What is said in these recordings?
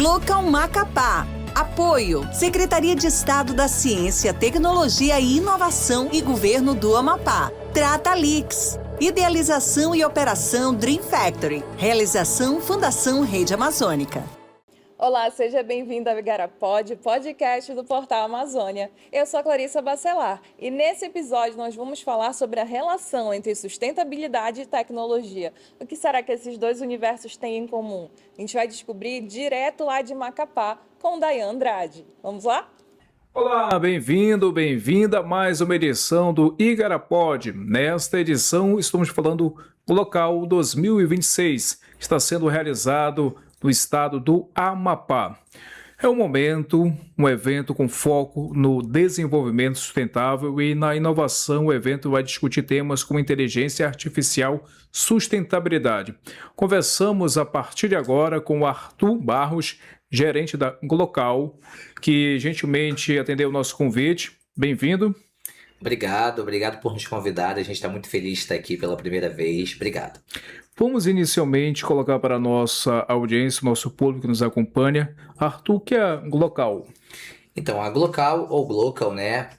Glocal Macapá. Apoio: Secretaria de Estado da Ciência, Tecnologia e Inovação e Governo do Amapá. Tratalix. Idealização e operação Dream Factory. Realização Fundação Rede Amazônica. Olá, seja bem-vindo ao Igarapod, podcast do Portal Amazônia. Eu sou a Clarissa Bacelar e nesse episódio nós vamos falar sobre a relação entre sustentabilidade e tecnologia. O que será que esses dois universos têm em comum? A gente vai descobrir direto lá de Macapá com Dayan Andrade. Vamos lá? Olá, bem-vindo, bem-vinda a mais uma edição do Igarapod. Nesta edição estamos falando do local 2026, que está sendo realizado no estado do Amapá. É um evento com foco no desenvolvimento sustentável e na inovação. O evento vai discutir temas como inteligência artificial, sustentabilidade. Conversamos a partir de agora com o Arthur Barros, gerente da Glocal, que gentilmente atendeu o nosso convite. Bem-vindo. Obrigado por nos convidar. A gente está muito feliz de estar aqui pela primeira vez. Obrigado. Vamos inicialmente colocar para a nossa audiência, nosso público que nos acompanha, Arthur, o que é a Glocal? Então, a Glocal, ou Glocal, né?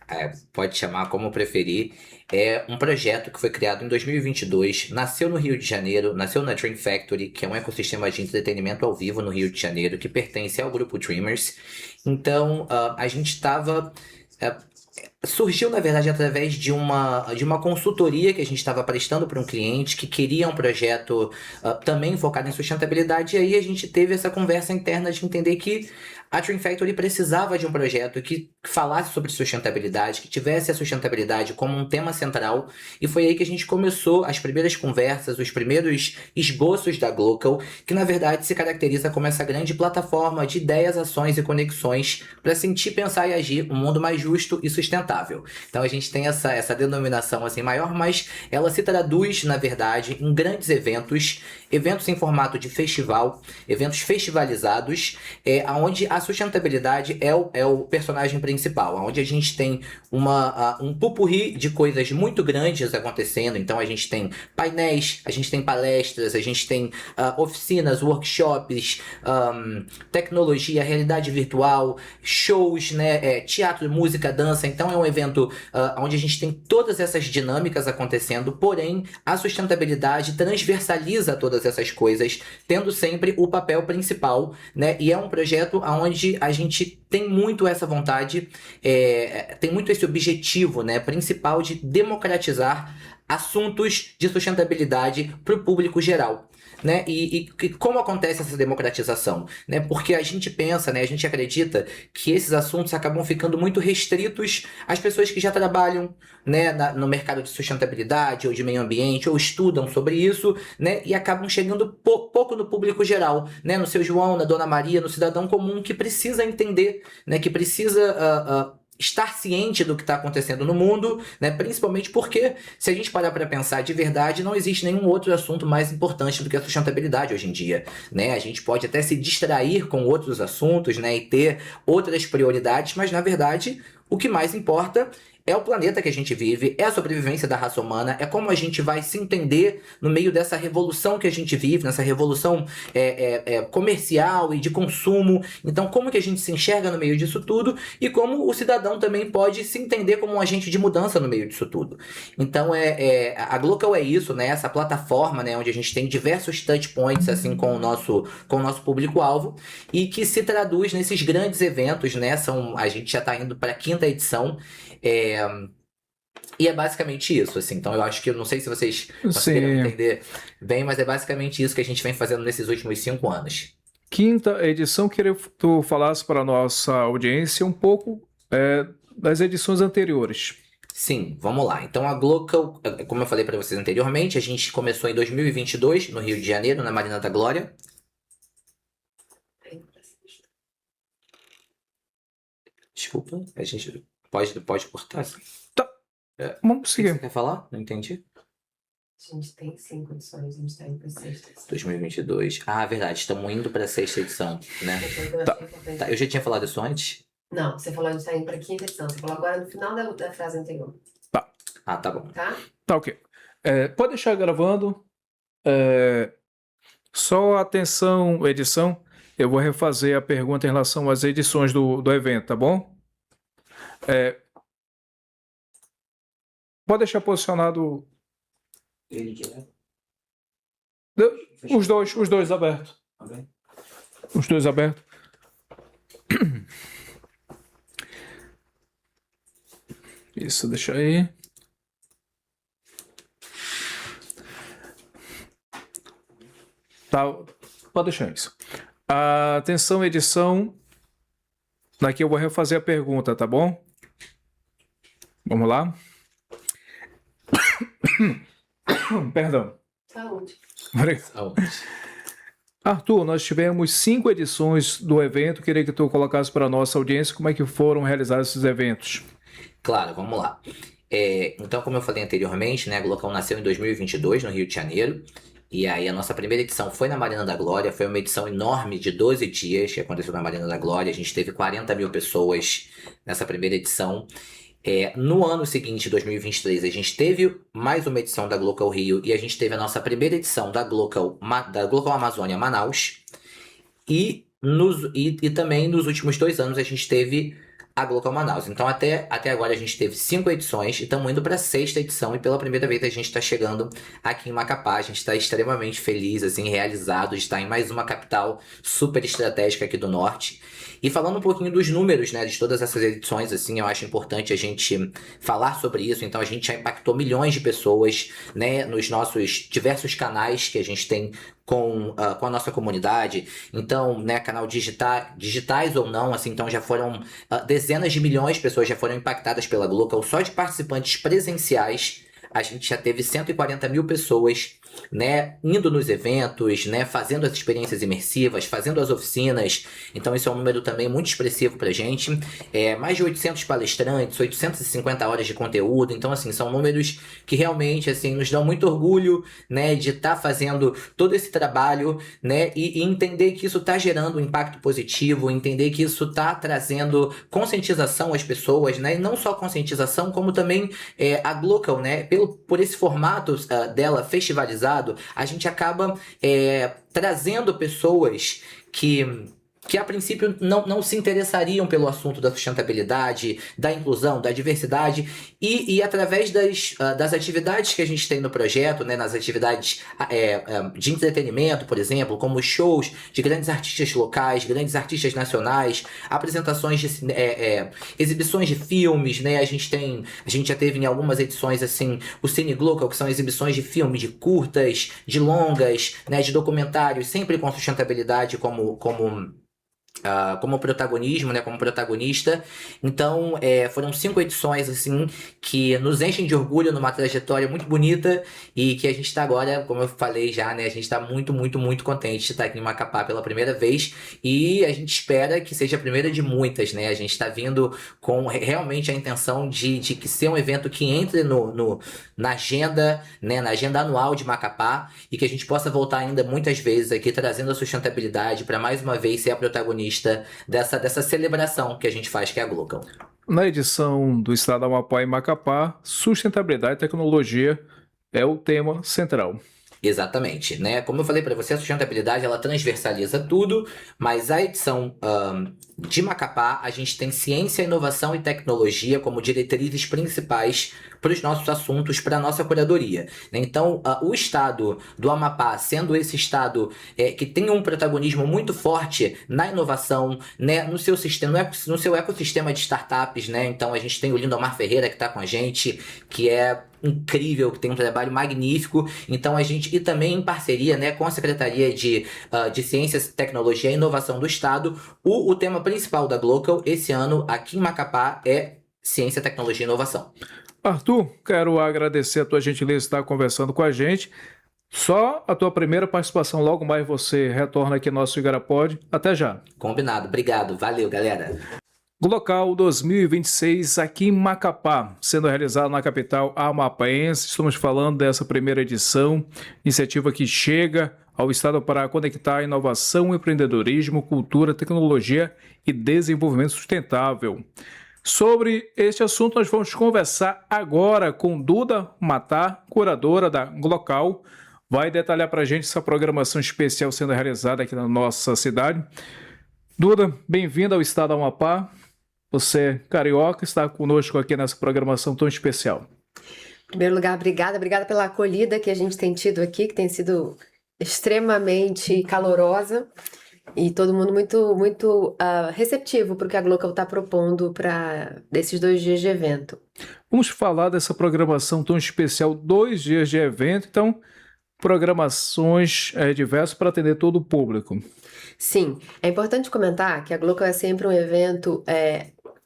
Pode chamar como preferir. É um projeto que foi criado em 2022, nasceu no Rio de Janeiro, nasceu na Dream Factory, que é um ecossistema de entretenimento ao vivo no Rio de Janeiro, que pertence ao grupo Dreamers. Então, a gente estava... surgiu, na verdade, através de uma consultoria que a gente estava prestando para um cliente que queria um projeto também focado em sustentabilidade, e aí a gente teve essa conversa interna de entender que a Dream Factory precisava de um projeto que falasse sobre sustentabilidade, que tivesse a sustentabilidade como um tema central, e foi aí que a gente começou as primeiras conversas, os primeiros esboços da Glocal, que na verdade se caracteriza como essa grande plataforma de ideias, ações e conexões para sentir, pensar e agir um mundo mais justo e sustentável. Então a gente tem essa denominação assim maior, mas ela se traduz, na verdade, em grandes eventos em formato de festival, eventos festivalizados, onde a sustentabilidade é o personagem principal, onde a gente tem um pupurri de coisas muito grandes acontecendo. Então a gente tem painéis, a gente tem palestras, a gente tem oficinas, workshops, tecnologia, realidade virtual, shows, né, teatro, música, dança. Então é um evento onde a gente tem todas essas dinâmicas acontecendo, porém a sustentabilidade transversaliza todas essas coisas, tendo sempre o papel principal, né? E é um projeto onde a gente tem muito essa vontade, tem muito esse objetivo, né, principal de democratizar assuntos de sustentabilidade para o público geral. Né? E como acontece essa democratização? Né? Porque a gente pensa, né, a gente acredita que esses assuntos acabam ficando muito restritos às pessoas que já trabalham, né, no mercado de sustentabilidade ou de meio ambiente, ou estudam sobre isso, né, e acabam chegando pouco no público geral, né, no seu João, na Dona Maria, no cidadão comum que precisa entender, né, que precisa estar ciente do que está acontecendo no mundo, né? Principalmente porque, se a gente parar para pensar de verdade, não existe nenhum outro assunto mais importante do que a sustentabilidade hoje em dia, né? A gente pode até se distrair com outros assuntos, né, e ter outras prioridades, mas na verdade o que mais importa é o planeta que a gente vive, é a sobrevivência da raça humana, é como a gente vai se entender no meio dessa revolução que a gente vive, nessa revolução comercial e de consumo. Então, como que a gente se enxerga no meio disso tudo e como o cidadão também pode se entender como um agente de mudança no meio disso tudo. Então, a Glocal é isso, né? Essa plataforma, né, onde a gente tem diversos touch points assim, com o nosso público-alvo e que se traduz nesses grandes eventos, né? A gente já está indo para a 5ª edição. E é basicamente isso, assim. Então eu acho que, eu não sei se vocês conseguiram entender bem, mas é basicamente isso que a gente vem fazendo nesses últimos 5 anos. 5ª edição, queria que tu falasse para a nossa audiência um pouco das edições anteriores. Sim, vamos lá. Então a Glocal, como eu falei para vocês anteriormente, a gente começou em 2022, no Rio de Janeiro, na Marina da Glória. Desculpa, a gente pode cortar? Tá, vamos seguir. O que você quer falar? Não entendi. A gente tem 5 edições, a gente está indo para a 6ª edição. 2022. Ah, verdade, estamos indo para a 6ª edição, né? Tá, eu já tinha falado isso antes? Não, você falou que a gente está indo para a 5ª edição. Você falou agora no final da frase anterior. Tá. Ah, tá bom. Tá, ok. Pode deixar gravando. Só atenção, edição. eu vou refazer a pergunta em relação às edições do evento, tá bom? Pode deixar posicionado os dois abertos. Os dois abertos. Isso, deixa aí. Tá, pode deixar isso. Atenção, edição. Daqui eu vou refazer a pergunta, tá bom? Vamos lá. Perdão. Saúde. Arthur, nós tivemos 5 edições do evento. Queria que tu colocasse para a nossa audiência como é que foram realizados esses eventos. Claro, vamos lá. Então, como eu falei anteriormente, né, a Glocal nasceu em 2022, no Rio de Janeiro. E aí a nossa primeira edição foi na Marina da Glória, foi uma edição enorme de 12 dias que aconteceu na Marina da Glória. A gente teve 40 mil pessoas nessa primeira edição. No ano seguinte, 2023, a gente teve mais uma edição da Glocal Rio e a gente teve a nossa primeira edição da Glocal Amazônia Manaus. E também nos últimos 2 anos a gente teve a Glocal Manaus. Então até agora a gente teve 5 edições e estamos indo para a 6ª edição e pela primeira vez a gente está chegando aqui em Macapá. A gente está extremamente feliz, assim, realizado de estar em mais uma capital super estratégica aqui do norte. E falando um pouquinho dos números, né, de todas essas edições, assim, eu acho importante a gente falar sobre isso. Então a gente já impactou milhões de pessoas, né, nos nossos diversos canais que a gente tem com a nossa comunidade. Então, né, canal digitais ou não, assim, então já foram dezenas de milhões de pessoas já foram impactadas pela Glocal. Só de participantes presenciais, a gente já teve 140 mil pessoas, né, indo nos eventos, né, fazendo as experiências imersivas, fazendo as oficinas. Então isso é um número também muito expressivo pra gente. Mais de 800 palestrantes, 850 horas de conteúdo. Então, assim, são números que realmente, assim, nos dão muito orgulho, né, de estar fazendo todo esse trabalho, né, e entender que isso está gerando um impacto positivo, entender que isso está trazendo conscientização às pessoas, né, e não só conscientização, como também a Glocal, né, por esse formato dela festivalizado, a gente acaba trazendo pessoas que a princípio não se interessariam pelo assunto da sustentabilidade, da inclusão, da diversidade, e através das atividades que a gente tem no projeto, né, nas atividades de entretenimento, por exemplo, como shows de grandes artistas locais, grandes artistas nacionais, apresentações de exibições de filmes, né, a gente já teve em algumas edições, assim, o Cine Glocal, que são exibições de filmes, de curtas, de longas, né, de documentários, sempre com sustentabilidade como protagonismo, né, como protagonista. Então, foram 5 edições, assim, que nos enchem de orgulho numa trajetória muito bonita e que a gente está agora, como eu falei já, né, a gente está muito, muito, muito contente de estar aqui em Macapá pela primeira vez e a gente espera que seja a primeira de muitas, né, a gente está vindo com realmente a intenção de que ser um evento que entre na agenda, né, na agenda anual de Macapá e que a gente possa voltar ainda muitas vezes aqui trazendo a sustentabilidade para mais uma vez ser a protagonista dessa celebração que a gente faz, que é a Glocal. Na edição do Estado do Amapá e Macapá, sustentabilidade e tecnologia é o tema central. Exatamente, né? Como eu falei para você, a sustentabilidade ela transversaliza tudo, mas a edição de Macapá, a gente tem ciência, inovação e tecnologia como diretrizes principais para os nossos assuntos, para a nossa curadoria, né? Então, o estado do Amapá, sendo esse estado que tem um protagonismo muito forte na inovação, né? No seu ecossistema de startups, né? Então, a gente tem o Lindomar Ferreira que está com a gente, que é incrível, que tem um trabalho magnífico. Então e também em parceria, né, com a Secretaria de Ciências, Tecnologia e Inovação do Estado, o tema principal da Glocal esse ano aqui em Macapá é Ciência, Tecnologia e Inovação. Arthur, quero agradecer a tua gentileza de estar conversando com a gente. Só a tua primeira participação, logo mais você retorna aqui no nosso Igarapod. Até já. Combinado, obrigado, valeu galera. Glocal 2026 aqui em Macapá, sendo realizado na capital amapaense. Estamos falando dessa primeira edição, iniciativa que chega ao estado para conectar inovação, empreendedorismo, cultura, tecnologia e desenvolvimento sustentável. Sobre este assunto, nós vamos conversar agora com Duda Matar, curadora da Glocal. vai detalhar para a gente essa programação especial sendo realizada aqui na nossa cidade. Duda, bem-vinda ao estado do Amapá. Você é carioca, está conosco aqui nessa programação tão especial. Em primeiro lugar, obrigada pela acolhida que a gente tem tido aqui, que tem sido extremamente calorosa e todo mundo muito receptivo para o que a Glocal está propondo para desses 2 dias de evento. Vamos falar dessa programação tão especial, 2 dias de evento, então programações diversas para atender todo o público. Sim, é importante comentar que a Glocal é sempre um evento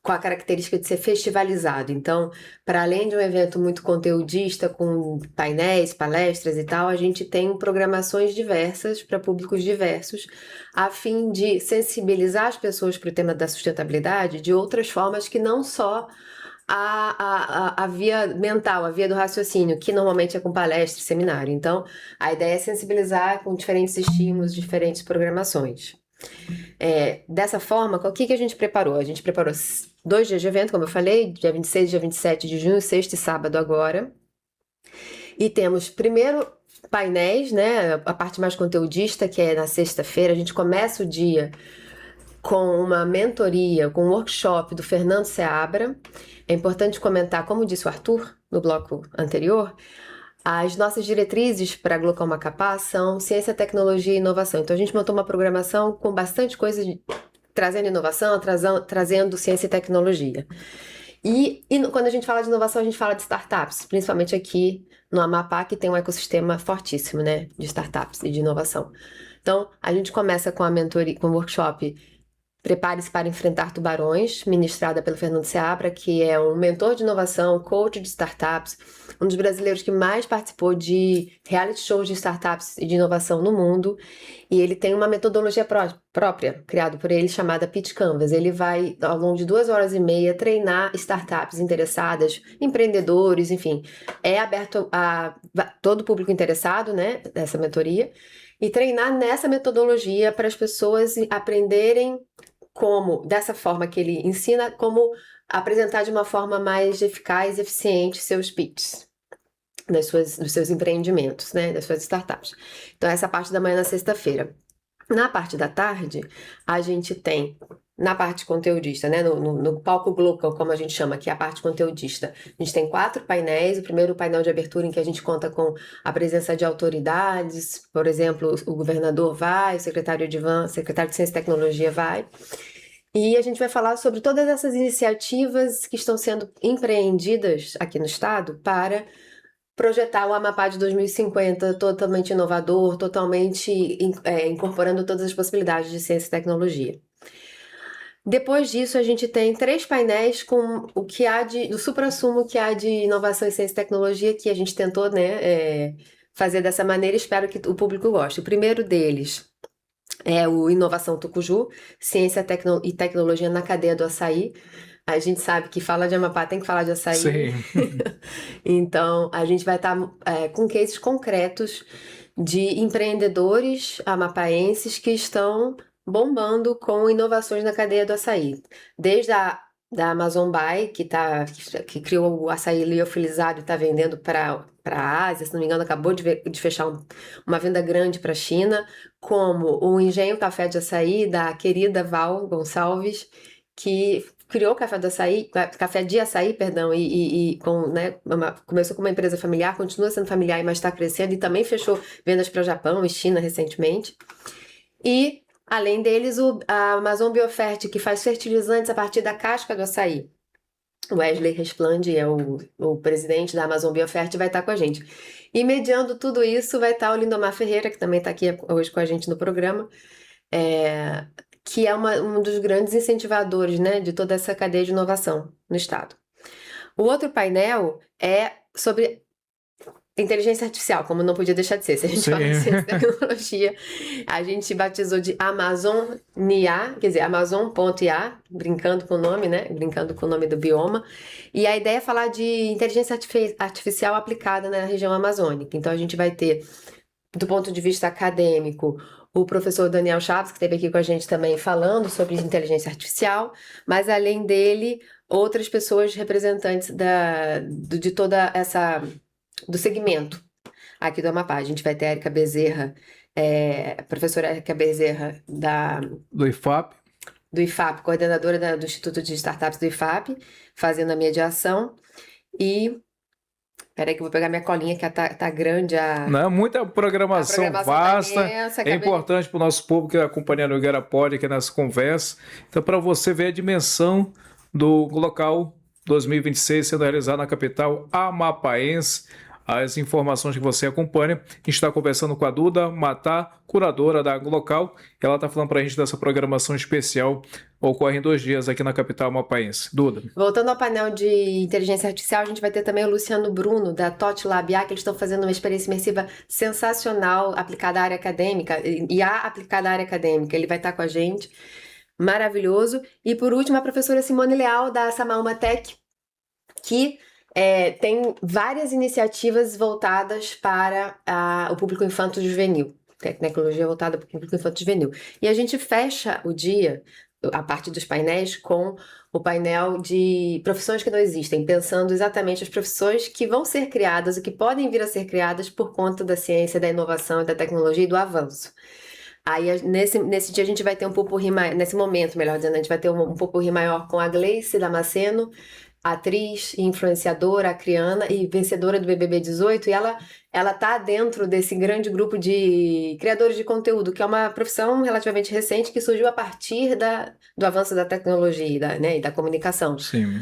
com a característica de ser festivalizado. Então, para além de um evento muito conteudista, com painéis, palestras e tal, a gente tem programações diversas para públicos diversos, a fim de sensibilizar as pessoas para o tema da sustentabilidade de outras formas que não só a via mental, a via do raciocínio, que normalmente é com palestra e seminário. Então, a ideia é sensibilizar com diferentes estímulos, diferentes programações. Dessa forma, o que a gente preparou? A gente preparou 2 dias de evento, como eu falei, dia 26 e dia 27 de junho, sexta e sábado agora. E temos primeiro painéis, né? A parte mais conteudista, que é na sexta-feira. A gente começa o dia com uma mentoria, com um workshop do Fernando Seabra. É importante comentar, como disse o Arthur no bloco anterior, as nossas diretrizes para a Glocal Macapá são ciência, tecnologia e inovação. Então a gente montou uma programação com bastante coisa trazendo inovação, trazendo ciência e tecnologia. E quando a gente fala de inovação, a gente fala de startups, principalmente aqui no Amapá, que tem um ecossistema fortíssimo, né, de startups e de inovação. Então a gente começa com a mentoria, com o workshop Prepare-se para Enfrentar Tubarões, ministrada pelo Fernando Seabra, que é um mentor de inovação, coach de startups, um dos brasileiros que mais participou de reality shows de startups e de inovação no mundo. E ele tem uma metodologia própria, criada por ele, chamada Pitch Canvas. Ele vai, ao longo de 2 horas e meia, treinar startups interessadas, empreendedores, enfim. É aberto a todo o público interessado, né, nessa mentoria. E treinar nessa metodologia para as pessoas aprenderem dessa forma que ele ensina, como apresentar de uma forma mais eficaz e eficiente seus pitches dos seus empreendimentos, né, das suas startups. Então, essa parte da manhã na sexta-feira. Na parte da tarde, a gente tem, na parte conteudista, né, no palco Glocal, como a gente chama, que é a parte conteudista, a gente tem 4 painéis. O primeiro painel de abertura, em que a gente conta com a presença de autoridades, por exemplo, o governador vai, o secretário de Ciência e Tecnologia vai. E a gente vai falar sobre todas essas iniciativas que estão sendo empreendidas aqui no estado para projetar o Amapá de 2050 totalmente inovador, totalmente incorporando todas as possibilidades de ciência e tecnologia. Depois disso, a gente tem 3 painéis com o que há do suprassumo que há de inovação em ciência e tecnologia, que a gente tentou, né, fazer dessa maneira. Espero que o público goste. O primeiro deles é o Inovação Tucuju, Ciência e Tecnologia na Cadeia do Açaí. A gente sabe que fala de Amapá, tem que falar de açaí. Sim. Então, a gente vai estar com cases concretos de empreendedores amapaenses que estão bombando com inovações na cadeia do açaí. Desde da Amazon Buy, que criou o açaí liofilizado e está vendendo para a Ásia, se não me engano, acabou de fechar uma venda grande para a China, como o Engenho Café de Açaí, da querida Val Gonçalves, que criou o café de açaí, perdão, e né, começou com uma empresa familiar, continua sendo familiar, mas está crescendo, e também fechou vendas para o Japão e China recentemente. E, além deles, a Amazon Biofert, que faz fertilizantes a partir da casca do açaí. O Wesley Resplande é o presidente da Amazon Biofert, vai estar com a gente. E mediando tudo isso vai estar o Lindomar Ferreira, que também está aqui hoje com a gente no programa, que é um dos grandes incentivadores, né, de toda essa cadeia de inovação no estado. O outro painel é sobre inteligência artificial, como não podia deixar de ser. Se a gente fala de ciência e tecnologia, a gente batizou de Amazonia, quer dizer, Amazon.ia, brincando com o nome, né? Brincando com o nome do bioma. E a ideia é falar de inteligência artificial aplicada na região amazônica. Então, a gente vai ter, do ponto de vista acadêmico, o professor Daniel Chaves, que esteve aqui com a gente também falando sobre inteligência artificial, mas além dele, outras pessoas representantes de toda essa do segmento. aqui do Amapá. A gente vai ter a Érica Bezerra, a professora Érica Bezerra Do IFAP. do IFAP, coordenadora do Instituto de Startups do IFAP, fazendo a mediação. E peraí que eu vou pegar minha colinha, que tá grande Não, muita programação vasta. Tá imensa, É importante para o nosso povo que acompanha o Igarapod aqui nessa conversa. Então, para você ver a dimensão do local 2026 sendo realizado na capital amapaense, as informações que você acompanha. A gente está conversando com a Duda Matá, curadora da local. Ela está falando para a gente dessa programação especial. Ocorre em 2 dias aqui na capital amapaense. Duda. Voltando ao painel de inteligência artificial, a gente vai ter também o Luciano Bruno, da TOT Lab IA, que eles estão fazendo uma experiência imersiva sensacional aplicada à área acadêmica, aplicada à área acadêmica. Ele vai estar com a gente. Maravilhoso. E por último, a professora Simone Leal, da Samaúma Tech, que tem várias iniciativas voltadas para o público infanto-juvenil, tecnologia voltada para o público infanto-juvenil. E a gente fecha o dia, a parte dos painéis, com o painel de profissões que não existem, pensando exatamente as profissões que vão ser criadas, o que podem vir a ser criadas por conta da ciência, da inovação, da tecnologia e do avanço. Aí, nesse dia, a gente vai ter um pupurri maior, nesse momento, melhor dizendo, a gente vai ter um pupurri maior com a Gleice Damasceno, atriz, influenciadora, acriana e vencedora do BBB 18, e ela tá dentro desse grande grupo de criadores de conteúdo, que é uma profissão relativamente recente que surgiu a partir do avanço da tecnologia e da comunicação. Sim.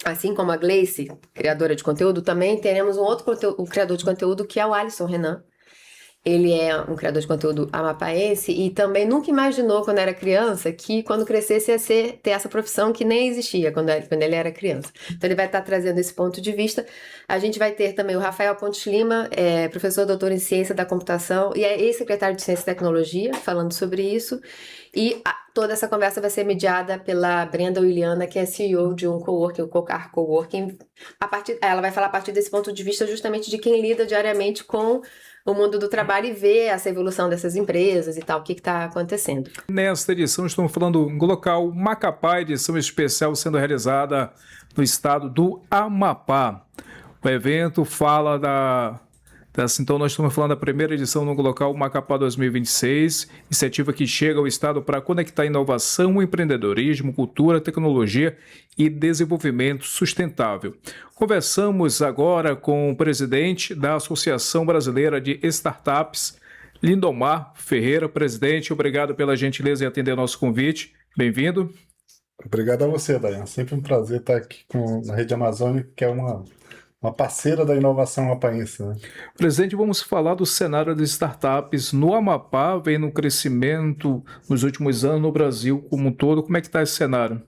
Assim como a Gleice, criadora de conteúdo, também teremos um criador de conteúdo que é o Alisson Renan. Ele é um criador de conteúdo amapaense e também nunca imaginou, quando era criança, que quando crescesse ia ter essa profissão que nem existia quando ele era criança. Então ele vai estar trazendo esse ponto de vista. A gente vai ter também o Rafael Pontes Lima, professor doutor em ciência da computação e é ex-secretário de ciência e tecnologia, falando sobre isso. E toda essa conversa vai ser mediada pela Brenda Williana, que é CEO de um coworking, o Cocar Coworking. Ela vai falar a partir desse ponto de vista justamente de quem lida diariamente com o mundo do trabalho e ver essa evolução dessas empresas e tal, o que está acontecendo. Nesta edição estamos falando do local Macapá, edição especial sendo realizada no estado do Amapá. O evento fala então nós estamos falando da primeira edição no local Macapá 2026, iniciativa que chega ao estado para conectar inovação, empreendedorismo, cultura, tecnologia e desenvolvimento sustentável. Conversamos agora com o presidente da Associação Brasileira de Startups, Lindomar Ferreira. Presidente, obrigado pela gentileza em atender nosso convite. Bem-vindo. Obrigado a você, Dayan. Sempre um prazer estar aqui na Rede Amazônia, que é uma parceira da inovação amapaense, né? Presidente, vamos falar do cenário das startups no Amapá, vem no crescimento nos últimos anos no Brasil como um todo. Como é que está esse cenário?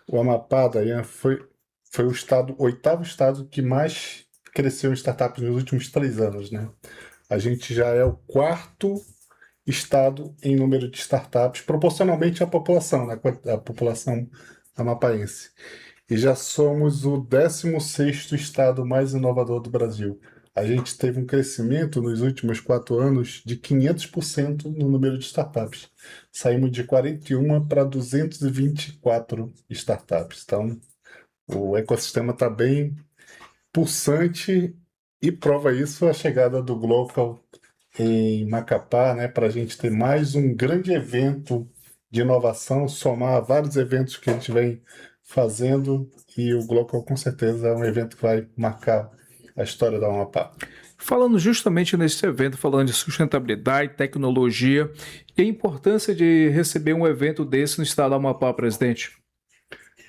O Amapá, Dayan, foi o 8º estado que mais cresceu em startups nos últimos 3 anos, né? A gente já é o 4º estado em número de startups, proporcionalmente à população, né? A população amapaense. E já somos o 16º estado mais inovador do Brasil. A gente teve um crescimento nos últimos 4 anos de 500% no número de startups. Saímos de 41 para 224 startups. Então, o ecossistema está bem pulsante e prova isso a chegada do Glocal em Macapá, né, para a gente ter mais um grande evento de inovação, somar vários eventos que a gente vem fazendo, e o Glocal com certeza é um evento que vai marcar a história da Amapá. Falando justamente nesse evento, falando de sustentabilidade, tecnologia e a importância de receber um evento desse no estado do Amapá, presidente.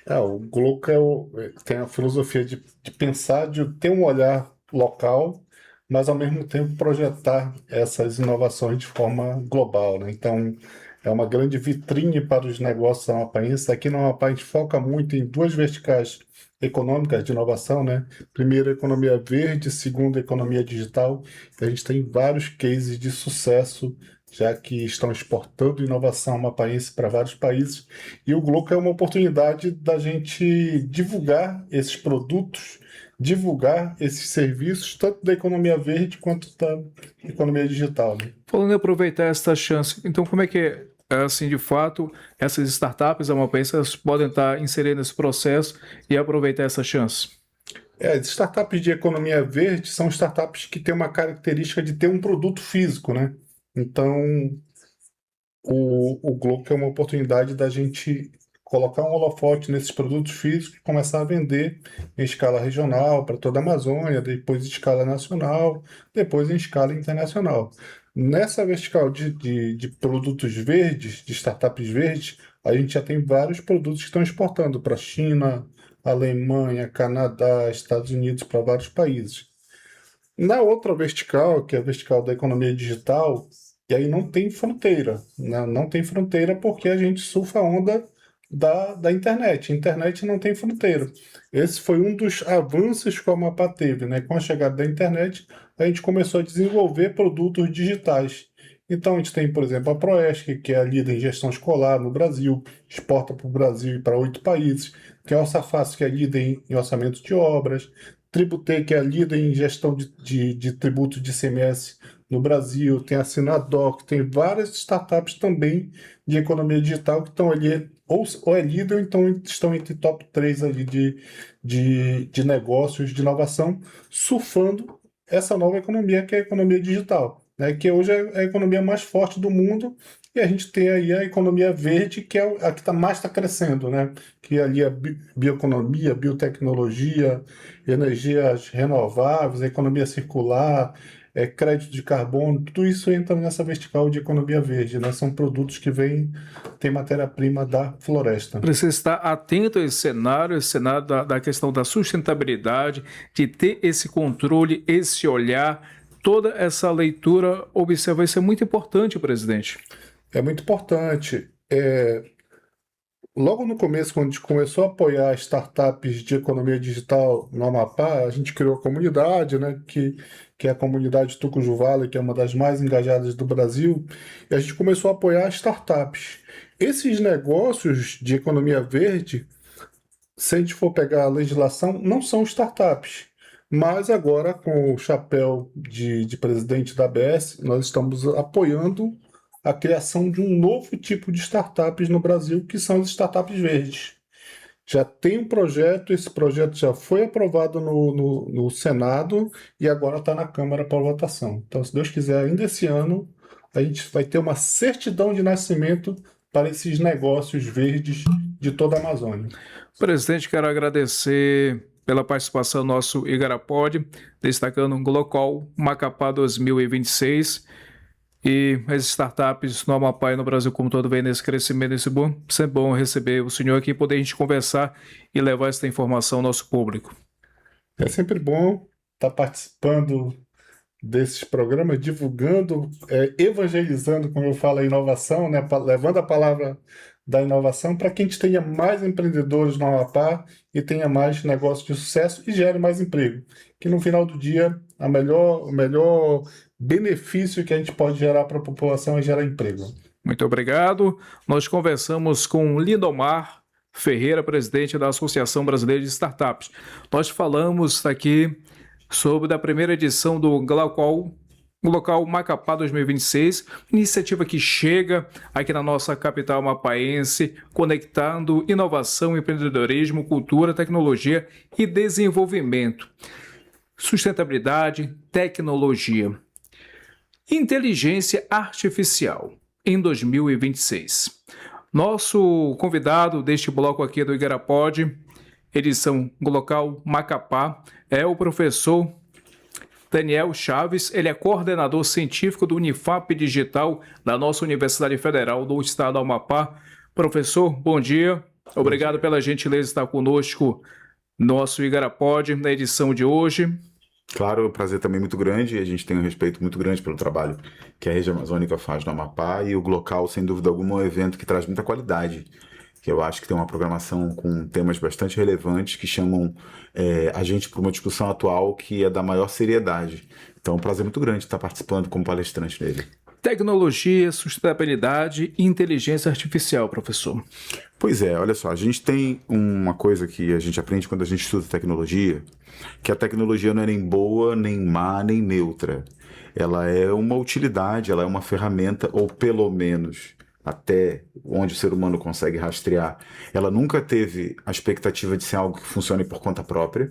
O Glocal tem a filosofia de pensar, de ter um olhar local, mas ao mesmo tempo projetar essas inovações de forma global, né? Então, é uma grande vitrine para os negócios amapaenses. Aqui no Amapá a gente foca muito em 2 verticais econômicas de inovação, né? Primeiro, economia verde, segundo, economia digital. A gente tem vários cases de sucesso, já que estão exportando inovação amapaense para vários países. E o Glocal é uma oportunidade da gente divulgar esses produtos, divulgar esses serviços, tanto da economia verde quanto da economia digital, né? Falando em aproveitar essa chance, então como é que assim, de fato, essas startups amapaenses podem estar inseridas nesse processo e aproveitar essa chance? As startups de economia verde são startups que têm uma característica de ter um produto físico, né? Então, o Gloco é uma oportunidade da gente colocar um holofote nesses produtos físicos e começar a vender em escala regional para toda a Amazônia, depois em escala nacional, depois em escala internacional. Nessa vertical de produtos verdes, de startups verdes, a gente já tem vários produtos que estão exportando para a China, Alemanha, Canadá, Estados Unidos, para vários países. Na outra vertical, que é a vertical da economia digital, e aí não tem fronteira, né? Não tem fronteira porque a gente surfa a onda da internet. A internet não tem fronteira. Esse foi um dos avanços que a Amapá teve, né? Com a chegada da internet, a gente começou a desenvolver produtos digitais. Então, a gente tem, por exemplo, a Proesc, que é a líder em gestão escolar no Brasil, exporta para o Brasil e para 8 países. Tem a Orçafácil, que é líder em orçamento de obras. Tributei, que é a líder em gestão de tributos de ICMS no Brasil. Tem a Sinadoc, tem várias startups também de economia digital que estão ali, ou é líder, ou então estão entre top 3 ali de negócios, de inovação, surfando essa nova economia, que é a economia digital, né? Que hoje é a economia mais forte do mundo, e a gente tem aí a economia verde, que é a que mais está crescendo, né? Que ali é bioeconomia, biotecnologia, energias renováveis, a economia circular, crédito de carbono, tudo isso entra nessa vertical de economia verde, né? São produtos que tem matéria-prima da floresta. Precisa estar atento a esse cenário da questão da sustentabilidade, de ter esse controle, esse olhar, toda essa leitura, observar, isso é muito importante, presidente. É muito importante. Logo no começo, quando a gente começou a apoiar startups de economia digital no Amapá, a gente criou a comunidade, né, que é a comunidade Tucuju Valley, que é uma das mais engajadas do Brasil, e a gente começou a apoiar startups. Esses negócios de economia verde, se a gente for pegar a legislação, não são startups. Mas agora, com o chapéu de presidente da ABS, nós estamos apoiando a criação de um novo tipo de startups no Brasil, que são as startups verdes. Já tem um projeto, esse projeto já foi aprovado no Senado e agora está na Câmara para votação. Então, se Deus quiser, ainda esse ano, a gente vai ter uma certidão de nascimento para esses negócios verdes de toda a Amazônia. Presidente, quero agradecer pela participação no nosso Igarapod, destacando o Glocol Macapá 2026 e as startups no Amapá e no Brasil como todo vem nesse crescimento, nesse bom. Sempre bom receber o senhor aqui e poder a gente conversar e levar essa informação ao nosso público. É sempre bom estar participando desses programas, divulgando, evangelizando, como eu falo, a inovação, né? Levando a palavra da inovação para que a gente tenha mais empreendedores no Amapá e tenha mais negócios de sucesso e gere mais emprego. Que no final do dia, o melhor benefício que a gente pode gerar para a população é gerar emprego. Muito obrigado. Nós conversamos com Lindomar Ferreira, presidente da Associação Brasileira de Startups. Nós falamos aqui sobre a primeira edição do Glocol Macapá 2026, iniciativa que chega aqui na nossa capital amapaense, conectando inovação, empreendedorismo, cultura, tecnologia e desenvolvimento, sustentabilidade, tecnologia, inteligência artificial em 2026. Nosso convidado deste bloco aqui do Igarapod, edição Glocol Macapá, é o professor Daniel Chaves. Ele é coordenador científico do Unifap Digital da nossa Universidade Federal do Estado do Amapá. Professor, bom dia. Obrigado pela gentileza de estar conosco no nosso Igarapod na edição de hoje. Claro, o prazer também é muito grande, a gente tem um respeito muito grande pelo trabalho que a Rede Amazônica faz no Amapá, e o Glocol, sem dúvida alguma, é um evento que traz muita qualidade, que eu acho que tem uma programação com temas bastante relevantes que chamam a gente para uma discussão atual que é da maior seriedade. Então é um prazer muito grande estar participando como palestrante nele. Tecnologia, sustentabilidade e inteligência artificial, professor. Pois é, olha só, a gente tem uma coisa que a gente aprende quando a gente estuda tecnologia, que a tecnologia não é nem boa, nem má, nem neutra. Ela é uma utilidade, ela é uma ferramenta, ou pelo menos até onde o ser humano consegue rastrear, ela nunca teve a expectativa de ser algo que funcione por conta própria.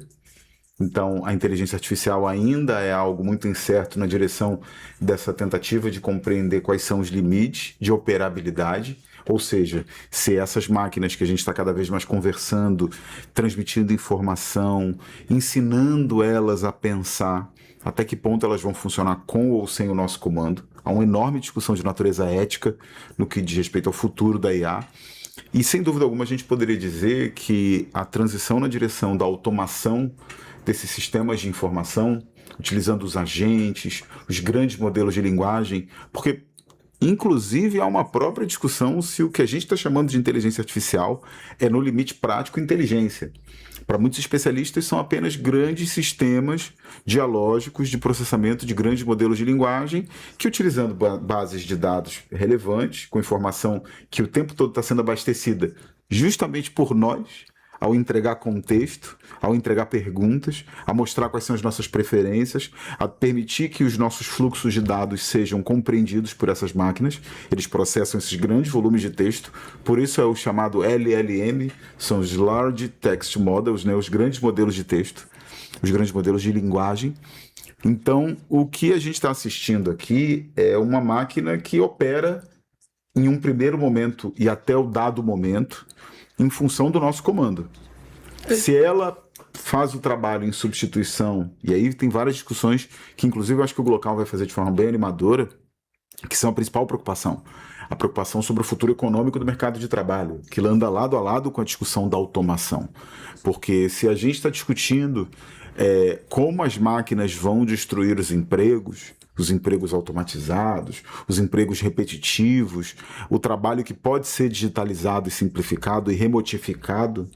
Então, a inteligência artificial ainda é algo muito incerto na direção dessa tentativa de compreender quais são os limites de operabilidade, ou seja, se essas máquinas que a gente está cada vez mais conversando, transmitindo informação, ensinando elas a pensar, até que ponto elas vão funcionar com ou sem o nosso comando. Há uma enorme discussão de natureza ética no que diz respeito ao futuro da IA. E, sem dúvida alguma, a gente poderia dizer que a transição na direção da automação desses sistemas de informação, utilizando os agentes, os grandes modelos de linguagem, porque, inclusive, há uma própria discussão se o que a gente está chamando de inteligência artificial é, no limite prático, inteligência. Para muitos especialistas, são apenas grandes sistemas dialógicos de processamento de grandes modelos de linguagem que, utilizando bases de dados relevantes, com informação que o tempo todo está sendo abastecida justamente por nós, ao entregar contexto, ao entregar perguntas, a mostrar quais são as nossas preferências, a permitir que os nossos fluxos de dados sejam compreendidos por essas máquinas. Eles processam esses grandes volumes de texto, por isso é o chamado LLM, são os Large Text Models, né, os grandes modelos de texto, os grandes modelos de linguagem. Então, o que a gente está assistindo aqui é uma máquina que opera em um primeiro momento e até o dado momento, em função do nosso comando. Se ela faz o trabalho em substituição, e aí tem várias discussões que inclusive eu acho que o Glocal vai fazer de forma bem animadora, que são a principal preocupação. A preocupação sobre o futuro econômico do mercado de trabalho, que anda lado a lado com a discussão da automação. Porque se a gente está discutindo como as máquinas vão destruir os empregos automatizados, os empregos repetitivos, o trabalho que pode ser digitalizado e simplificado e remotificado,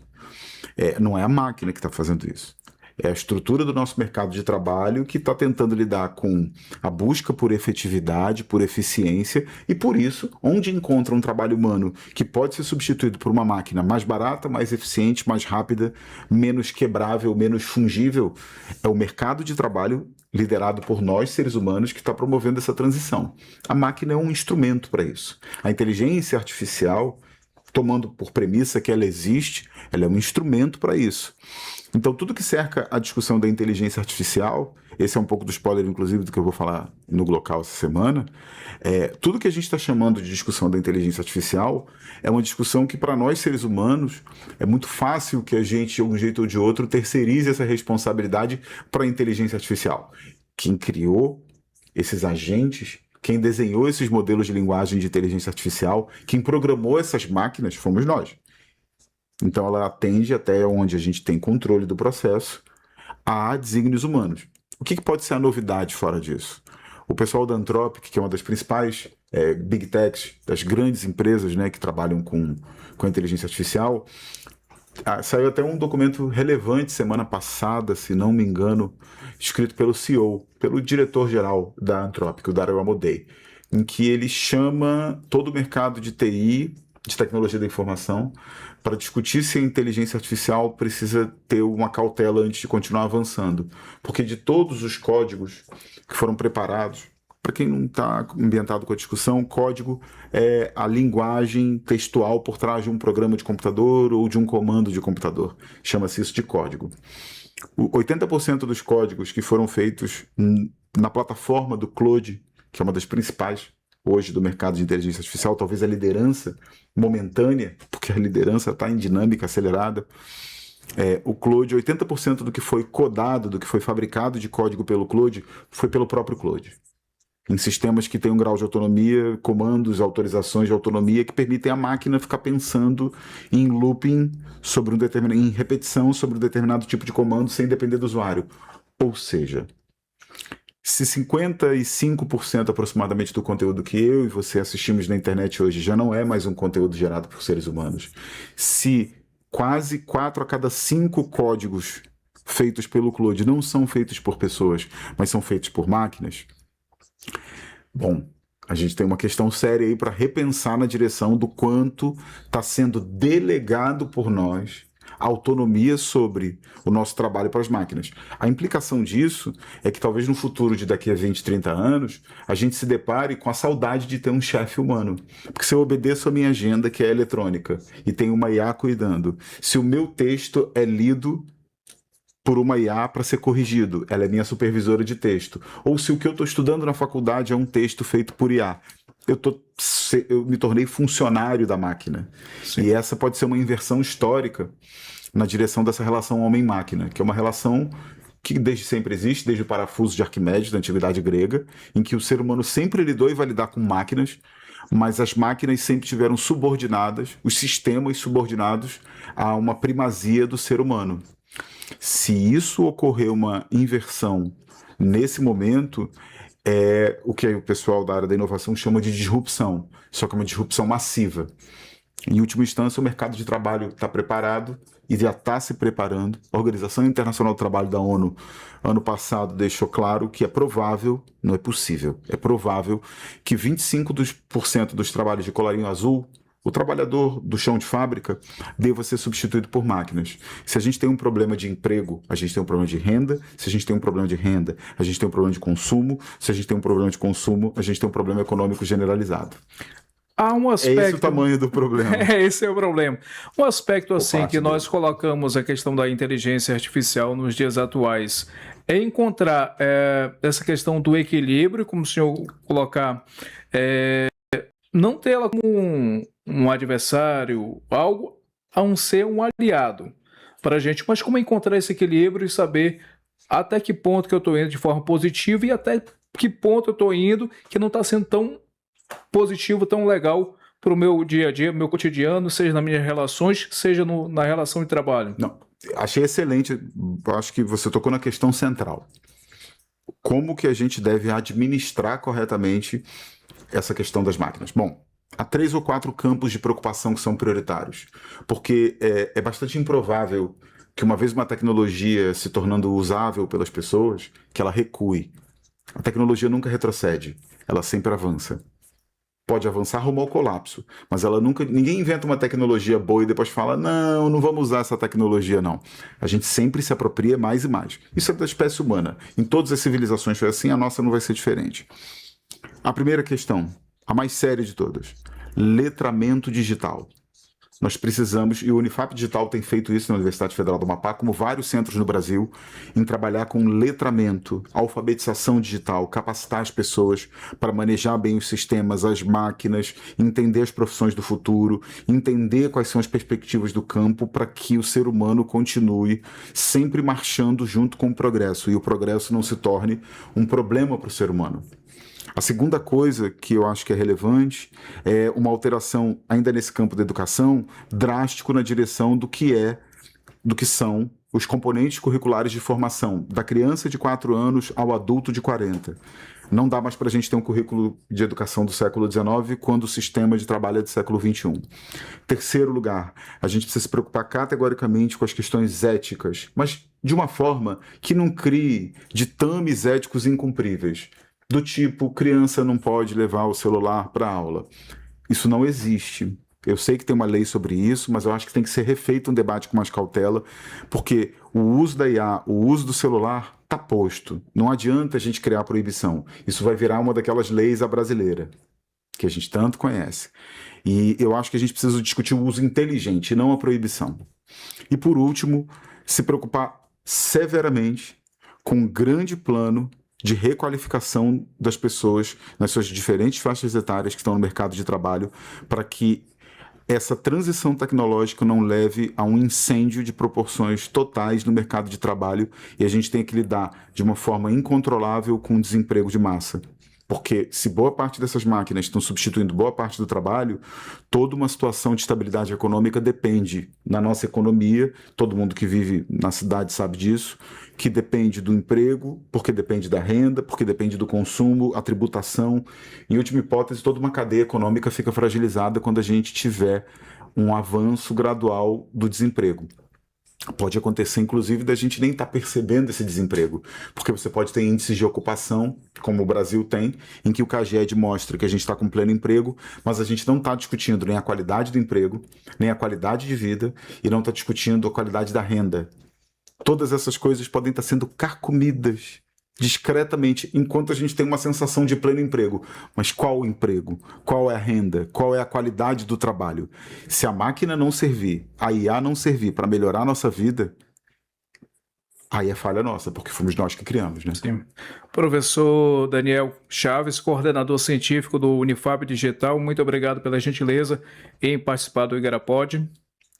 não é a máquina que está fazendo isso. É a estrutura do nosso mercado de trabalho que está tentando lidar com a busca por efetividade, por eficiência, e por isso, onde encontra um trabalho humano que pode ser substituído por uma máquina mais barata, mais eficiente, mais rápida, menos quebrável, menos fungível, é o mercado de trabalho liderado por nós, seres humanos, que está promovendo essa transição. A máquina é um instrumento para isso. A inteligência artificial, tomando por premissa que ela existe, ela é um instrumento para isso. Então, tudo que cerca a discussão da inteligência artificial, esse é um pouco do spoiler, inclusive, do que eu vou falar no Glocal essa semana, tudo que a gente está chamando de discussão da inteligência artificial é uma discussão que, para nós, seres humanos, é muito fácil que a gente, de um jeito ou de outro, terceirize essa responsabilidade para a inteligência artificial. Quem criou esses agentes, quem desenhou esses modelos de linguagem de inteligência artificial, quem programou essas máquinas, fomos nós. Então ela atende até onde a gente tem controle do processo a desígnios humanos. O que pode ser a novidade fora disso? O pessoal da Anthropic, que é uma das principais big techs, das grandes empresas, né, que trabalham com a inteligência artificial, saiu até um documento relevante semana passada, se não me engano, escrito pelo CEO, pelo diretor-geral da Anthropic, o Daryl Amodei, em que ele chama todo o mercado de TI, de tecnologia da informação, para discutir se a inteligência artificial precisa ter uma cautela antes de continuar avançando. Porque de todos os códigos que foram preparados, para quem não está ambientado com a discussão, código é a linguagem textual por trás de um programa de computador ou de um comando de computador. Chama-se isso de código. 80% dos códigos que foram feitos na plataforma do Claude, que é uma das principais hoje do mercado de inteligência artificial, talvez a liderança momentânea, porque a liderança está em dinâmica acelerada, o Claude, 80% do que foi codado, do que foi fabricado de código pelo Claude, foi pelo próprio Claude. Em sistemas que têm um grau de autonomia, comandos, autorizações de autonomia que permitem à máquina ficar pensando em looping, em repetição sobre um determinado tipo de comando sem depender do usuário. Ou seja, se 55% aproximadamente do conteúdo que eu e você assistimos na internet hoje já não é mais um conteúdo gerado por seres humanos, se quase 4 a cada 5 códigos feitos pelo Claude não são feitos por pessoas, mas são feitos por máquinas, bom, a gente tem uma questão séria aí para repensar na direção do quanto está sendo delegado por nós a autonomia sobre o nosso trabalho para as máquinas. A implicação disso é que talvez no futuro de daqui a 20, 30 anos, a gente se depare com a saudade de ter um chefe humano. Porque se eu obedeço a minha agenda, que é eletrônica, e tem uma IA cuidando, se o meu texto é lido por uma IA para ser corrigido, ela é minha supervisora de texto. Ou se o que eu estou estudando na faculdade é um texto feito por IA, eu me tornei funcionário da máquina. Sim. E essa pode ser uma inversão histórica na direção dessa relação homem-máquina, que é uma relação que desde sempre existe, desde o parafuso de Arquimedes, da antiguidade grega, em que o ser humano sempre lidou e vai lidar com máquinas, mas as máquinas sempre tiveram subordinadas, os sistemas subordinados a uma primazia do ser humano. Se isso ocorrer uma inversão nesse momento, é o que o pessoal da área da inovação chama de disrupção, só que é uma disrupção massiva. Em última instância, o mercado de trabalho está preparado e já está se preparando. A Organização Internacional do Trabalho da ONU, ano passado, deixou claro que é provável, não é possível, é provável que 25% dos trabalhos de colarinho azul, o trabalhador do chão de fábrica, deva ser substituído por máquinas. Se a gente tem um problema de emprego, a gente tem um problema de renda. Se a gente tem um problema de renda, a gente tem um problema de consumo. Se a gente tem um problema de consumo, a gente tem um problema econômico generalizado. Há um aspecto... É esse o tamanho do problema. Esse é o problema. Um aspecto assim parte que nós dele. colocamos a questão da inteligência artificial nos dias atuais é encontrar essa questão do equilíbrio, como o senhor colocar, não ter ela como um adversário, algo a um ser um aliado para a gente, mas como encontrar esse equilíbrio e saber até que ponto que eu estou indo de forma positiva e até que ponto eu estou indo que não está sendo tão positivo, tão legal para o meu dia a dia, meu cotidiano, seja nas minhas relações, seja na relação de trabalho. Não, achei excelente. Acho que você tocou na questão central. Como que a gente deve administrar corretamente essa questão das máquinas? Bom, há 3 ou 4 campos de preocupação que são prioritários, porque é bastante improvável que uma vez uma tecnologia se tornando usável pelas pessoas, que ela recue. A tecnologia nunca retrocede, ela sempre avança. Pode avançar rumo ao colapso, mas ninguém inventa uma tecnologia boa e depois fala, não vamos usar essa tecnologia não. A gente sempre se apropria mais e mais. Isso é da espécie humana. Em todas as civilizações foi assim, a nossa não vai ser diferente. A primeira questão, a mais séria de todas, letramento digital. Nós precisamos, e o Unifap Digital tem feito isso na Universidade Federal do Amapá, como vários centros no Brasil, em trabalhar com letramento, alfabetização digital, capacitar as pessoas para manejar bem os sistemas, as máquinas, entender as profissões do futuro, entender quais são as perspectivas do campo para que o ser humano continue sempre marchando junto com o progresso e o progresso não se torne um problema para o ser humano. A segunda coisa que eu acho que é relevante é uma alteração, ainda nesse campo da educação, drástico na direção do que são os componentes curriculares de formação, da criança de 4 anos ao adulto de 40. Não dá mais para a gente ter um currículo de educação do século XIX quando o sistema de trabalho é do século XXI. Terceiro lugar, a gente precisa se preocupar categoricamente com as questões éticas, mas de uma forma que não crie ditames éticos incumpríveis. Do tipo, criança não pode levar o celular para a aula. Isso não existe. Eu sei que tem uma lei sobre isso, mas eu acho que tem que ser refeito um debate com mais cautela, porque o uso da IA, o uso do celular, está posto. Não adianta a gente criar proibição. Isso vai virar uma daquelas leis à brasileira, que a gente tanto conhece. E eu acho que a gente precisa discutir o uso inteligente, não a proibição. E, por último, se preocupar severamente com um grande plano de requalificação das pessoas nas suas diferentes faixas etárias que estão no mercado de trabalho, para que essa transição tecnológica não leve a um incêndio de proporções totais no mercado de trabalho e a gente tenha que lidar de uma forma incontrolável com o desemprego de massa. Porque se boa parte dessas máquinas estão substituindo boa parte do trabalho, toda uma situação de estabilidade econômica depende na nossa economia, todo mundo que vive na cidade sabe disso, que depende do emprego, porque depende da renda, porque depende do consumo, a tributação. Em última hipótese, toda uma cadeia econômica fica fragilizada quando a gente tiver um avanço gradual do desemprego. Pode acontecer, inclusive, da gente nem estar percebendo esse desemprego, porque você pode ter índices de ocupação, como o Brasil tem, em que o CAGED mostra que a gente está com pleno emprego, mas a gente não está discutindo nem a qualidade do emprego, nem a qualidade de vida, e não está discutindo a qualidade da renda. Todas essas coisas podem estar sendo carcomidas discretamente, enquanto a gente tem uma sensação de pleno emprego. Mas qual o emprego? Qual é a renda? Qual é a qualidade do trabalho? Se a máquina não servir, a IA não servir para melhorar a nossa vida, aí é falha nossa, porque fomos nós que criamos, né? Sim. Professor Daniel Chaves, coordenador científico do Unifab Digital, muito obrigado pela gentileza em participar do Igarapod.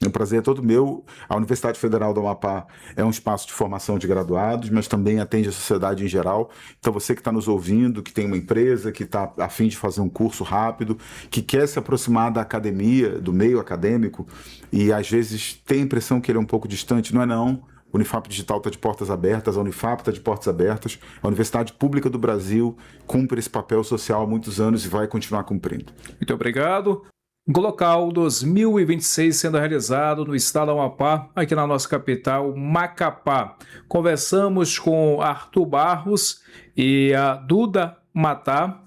O prazer é todo meu. A Universidade Federal do Amapá é um espaço de formação de graduados, mas também atende a sociedade em geral. Então, você que está nos ouvindo, que tem uma empresa, que está a fim de fazer um curso rápido, que quer se aproximar da academia, do meio acadêmico, e às vezes tem a impressão que ele é um pouco distante, não é não. O Unifap Digital está de portas abertas, a Unifap está de portas abertas. A Universidade Pública do Brasil cumpre esse papel social há muitos anos e vai continuar cumprindo. Muito obrigado. Glocal 2026 sendo realizado no estado do Amapá, aqui na nossa capital, Macapá. Conversamos com Arthur Barros e a Duda Matá,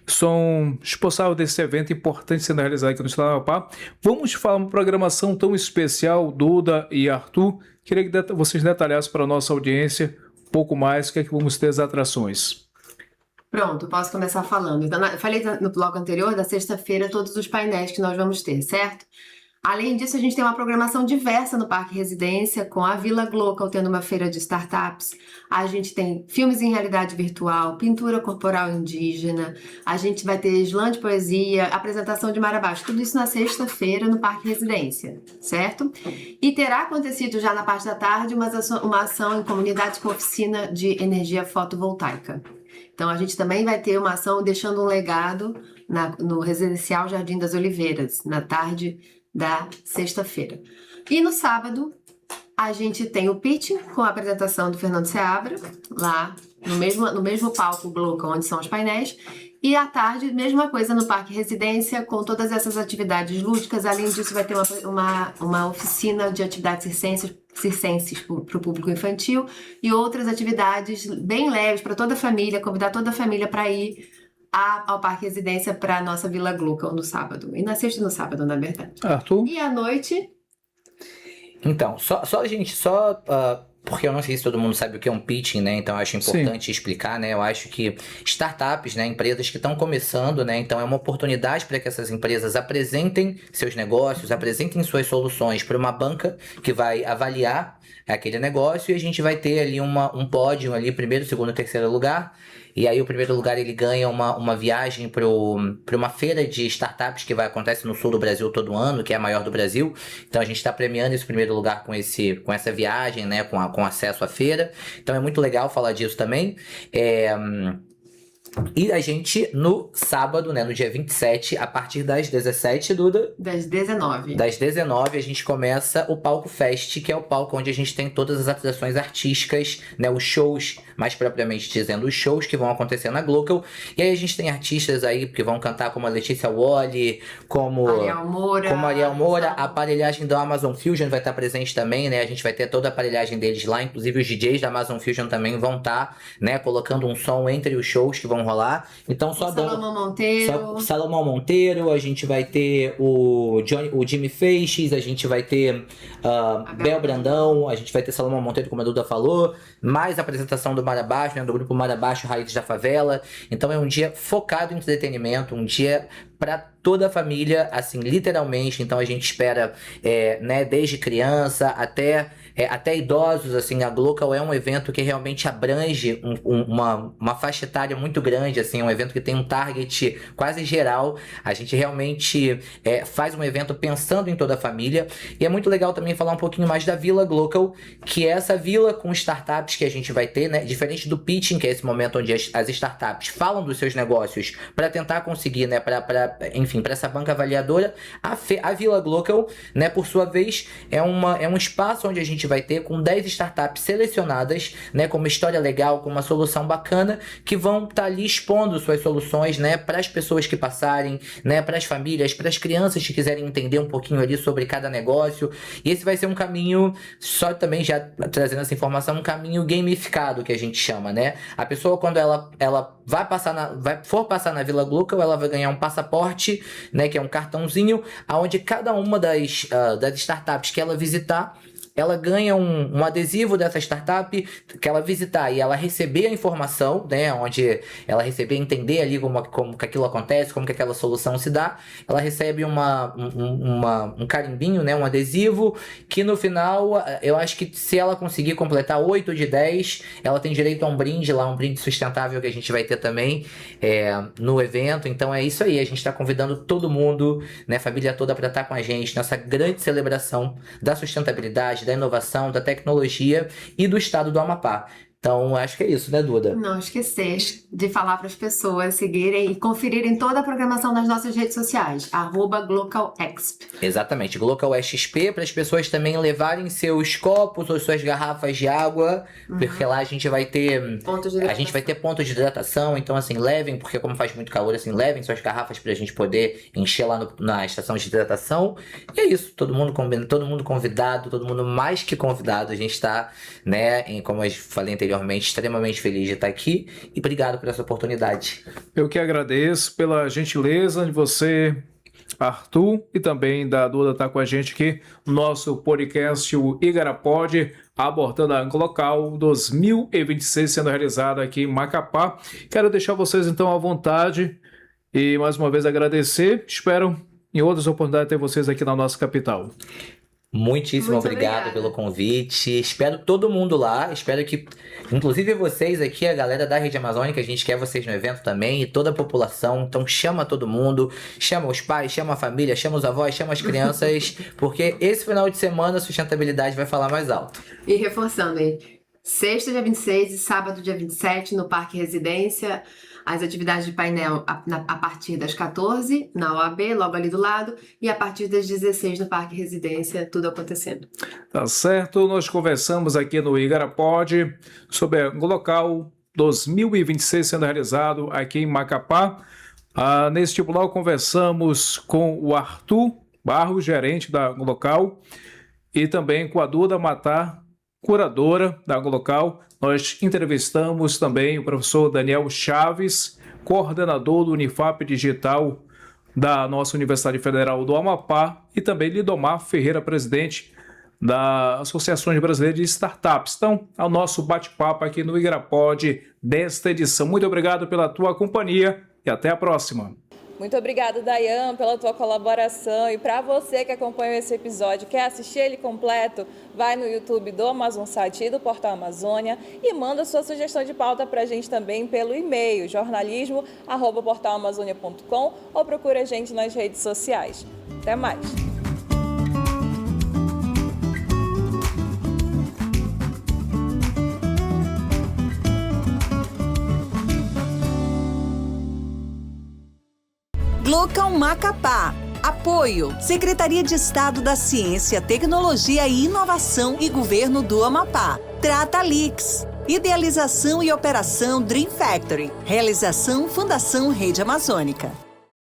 são responsáveis desse evento importante sendo realizado aqui no estado do Amapá. Vamos falar uma programação tão especial, Duda e Arthur. Queria que vocês detalhassem para a nossa audiência um pouco mais o que é que vamos ter as atrações. Pronto, posso começar falando. Então, eu falei no bloco anterior, da sexta-feira, todos os painéis que nós vamos ter, certo? Além disso, a gente tem uma programação diversa no Parque Residência, com a Vila Glocal tendo uma feira de startups. A gente tem filmes em realidade virtual, pintura corporal indígena, a gente vai ter slam de poesia, apresentação de Marabás, tudo isso na sexta-feira no Parque Residência, certo? E terá acontecido já na parte da tarde uma ação em comunidades com oficina de energia fotovoltaica. Então, a gente também vai ter uma ação deixando um legado no Residencial Jardim das Oliveiras, na tarde da sexta-feira. E no sábado, a gente tem o pitch com a apresentação do Fernando Seabra, lá no mesmo palco Glocal, onde são os painéis. E à tarde, mesma coisa no Parque Residência, com todas essas atividades lúdicas. Além disso, vai ter uma oficina de atividades circenses para o público infantil e outras atividades bem leves para toda a família, convidar toda a família para ir ao Parque Residência para a nossa Vila Glocal no sábado. E na sexta e no sábado, na verdade. Arthur? E à noite... Então, porque eu não sei se todo mundo sabe o que é um pitching, né? Então eu acho importante explicar, né? Eu acho que startups, né? Empresas que estão começando, né? Então é uma oportunidade para que essas empresas apresentem seus negócios, apresentem suas soluções para uma banca que vai avaliar aquele negócio e a gente vai ter ali um pódio ali, primeiro, segundo, terceiro lugar. E aí o primeiro lugar ele ganha uma viagem para uma feira de startups que acontece no sul do Brasil todo ano, que é a maior do Brasil. Então a gente está premiando esse primeiro lugar com essa viagem, né, com acesso à feira. Então é muito legal falar disso também. E a gente, no sábado, né, no dia 27, a partir das 17, Duda? Das 19. Das 19, a gente começa o Palco Fest, que é o palco onde a gente tem todas as atrações artísticas, né, os shows, mais propriamente dizendo, os shows que vão acontecer na Glocal. E aí a gente tem artistas aí que vão cantar como a Letícia Wally, como Ariel Moura, a aparelhagem da Amazon Fusion vai estar presente também, né, a gente vai ter toda a aparelhagem deles lá, inclusive os DJs da Amazon Fusion também vão estar, né, colocando um som entre os shows que vão rolar. Então só Salomão Monteiro, a gente vai ter o Jimmy Feixes, a gente vai ter Bel Brandão, a gente vai ter Salomão Monteiro, como a Duda falou, mais apresentação do Marabaixo, né, do grupo Marabaixo Raízes da Favela. Então é um dia focado em entretenimento, um dia para toda a família, assim, literalmente. Então a gente espera, né, desde criança até idosos, assim. A Glocal é um evento que realmente abrange uma faixa etária muito grande, assim, um evento que tem um target quase geral. A gente realmente faz um evento pensando em toda a família. E é muito legal também falar um pouquinho mais da Vila Glocal, que é essa vila com startups que a gente vai ter, né, diferente do pitching, que é esse momento onde as startups falam dos seus negócios para tentar conseguir, né, enfim, para essa banca avaliadora. A Vila Glocal, né, por sua vez, é um espaço onde a gente vai ter com 10 startups selecionadas, né, com uma história legal, com uma solução bacana, que vão estar ali expondo suas soluções, né, para as pessoas que passarem, né, para as famílias, para as crianças que quiserem entender um pouquinho ali sobre cada negócio. E esse vai ser um caminho, só também já trazendo essa informação, um caminho gamificado, que a gente chama, né? A pessoa, quando ela for passar na Vila Glocal, ela vai ganhar um passaporte, né, que é um cartãozinho, onde cada uma das startups que ela visitar, ela ganha um adesivo dessa startup que ela visitar e ela receber a informação, né, onde ela receber, entender ali como que aquilo acontece, como que aquela solução se dá, ela recebe um carimbinho, né, um adesivo, que no final, eu acho que se ela conseguir completar 8 de 10, ela tem direito a um brinde lá, um brinde sustentável que a gente vai ter também no evento. Então é isso aí, a gente está convidando todo mundo, né, a família toda, para estar com a gente nessa grande celebração da sustentabilidade, da inovação, da tecnologia e do estado do Amapá. Então, acho que é isso, né, Duda? Não esquecer de falar para as pessoas seguirem e conferirem toda a programação nas nossas redes sociais, @GlocalExp. Exatamente, GlocalXP, para as pessoas também levarem seus copos ou suas garrafas de água, porque lá a gente vai ter pontos de hidratação, então assim, levem, porque como faz muito calor, assim, levem suas garrafas para a gente poder encher lá na estação de hidratação. E é isso, todo mundo convidado, todo mundo mais que convidado, a gente está, né, como eu falei anteriormente, extremamente feliz de estar aqui e obrigado por essa oportunidade. Eu que agradeço pela gentileza de você, Arthur, e também da Duda estar com a gente aqui no nosso podcast, o Igarapod, abordando a Glocal 2026, sendo realizada aqui em Macapá. Quero deixar vocês então à vontade e mais uma vez agradecer. Espero em outras oportunidades ter vocês aqui na nossa capital. Muitíssimo Muito obrigado obrigada pelo convite. Espero todo mundo lá. Espero que, inclusive vocês aqui, a galera da Rede Amazônica, a gente quer vocês no evento também e toda a população. Então chama todo mundo, chama os pais, chama a família, chama os avós, chama as crianças, porque esse final de semana a sustentabilidade vai falar mais alto. E reforçando, hein? Sexta, dia 26 e sábado, dia 27, no Parque Residência. As atividades de painel a partir das 14, na OAB, logo ali do lado, e a partir das 16 no Parque Residência, tudo acontecendo. Tá certo, nós conversamos aqui no Igarapod sobre o Glocal 2026 sendo realizado aqui em Macapá. Neste bloco conversamos com o Arthur Barros, gerente da Glocal, e também com a Duda Matar, curadora da Glocal. Nós entrevistamos também o professor Daniel Chaves, coordenador do Unifap Digital da nossa Universidade Federal do Amapá, e também Lidomar Ferreira, presidente da Associação Brasileira de Startups. Então, ao nosso bate-papo aqui no Igarapod desta edição. Muito obrigado pela tua companhia e até a próxima. Muito obrigada, Dayan, pela tua colaboração. E para você que acompanhou esse episódio, quer assistir ele completo, vai no YouTube do Amazon Site e do Portal Amazônia e manda sua sugestão de pauta para a gente também pelo e-mail jornalismo@portalamazônia.com ou procura a gente nas redes sociais. Até mais! Glocal Macapá. Apoio: Secretaria de Estado da Ciência, Tecnologia e Inovação e Governo do Amapá. Trata Lix. Idealização e operação Dream Factory. Realização Fundação Rede Amazônica.